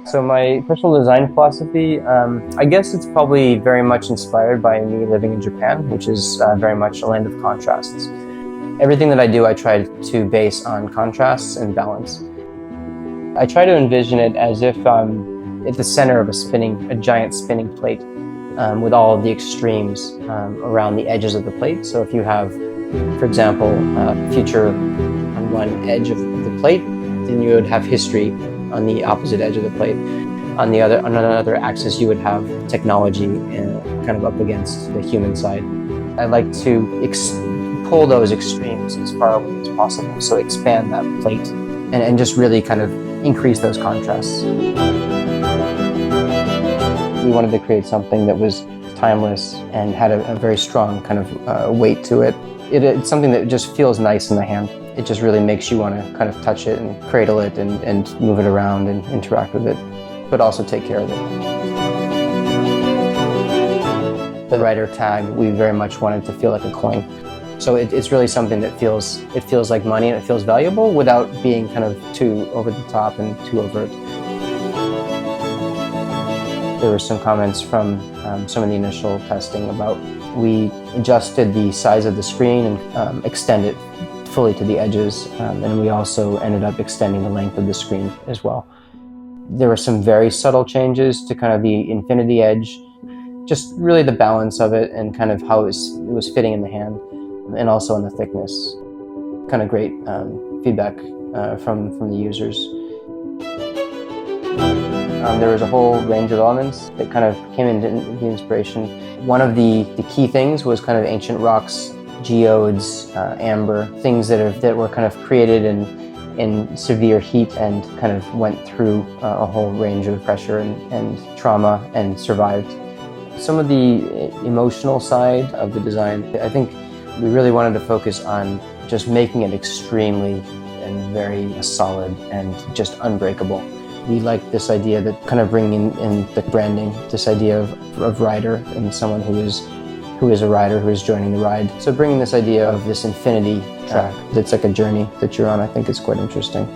So my personal design philosophy, I guess it's probably very much inspired by me living in Japan, which is very much a land of contrasts. Everything that I do, I try to base on contrasts and balance. I try to envision it as if I'm at the center of a giant spinning plate with all of the extremes around the edges of the plate. So if you have, for example, future on one edge of the plate, then you would have history on the opposite edge of the plate. On another axis, you would have technology kind of up against the human side. I like to pull those extremes as far away as possible, so expand that plate and just really kind of increase those contrasts. We wanted to create something that was timeless and had a very strong kind of weight to it. It's something that just feels nice in the hand. It just really makes you want to kind of touch it and cradle it and move it around and interact with it, but also take care of it. The Ryder tag, we very much wanted to feel like a coin. So it's really something that feels like money and it feels valuable without being kind of too over the top and too overt. There were some comments from some of the initial testing about we adjusted the size of the screen and extended it fully to the edges, and we also ended up extending the length of the screen as well. There were some very subtle changes to kind of the infinity edge, just really the balance of it and kind of how it was fitting in the hand, and also in the thickness. Kind of great feedback from the users. There was a whole range of elements that kind of came into the inspiration. One of the key things was kind of ancient rocks, geodes, amber, things that were kind of created in severe heat and kind of went through a whole range of pressure and trauma and survived. Some of the emotional side of the design, I think we really wanted to focus on just making it extremely and very solid and just unbreakable. We like this idea that kind of bringing in the branding, this idea of rider and someone who is a rider who is joining the ride. So bringing this idea of this infinity track that's like a journey that you're on, I think is quite interesting.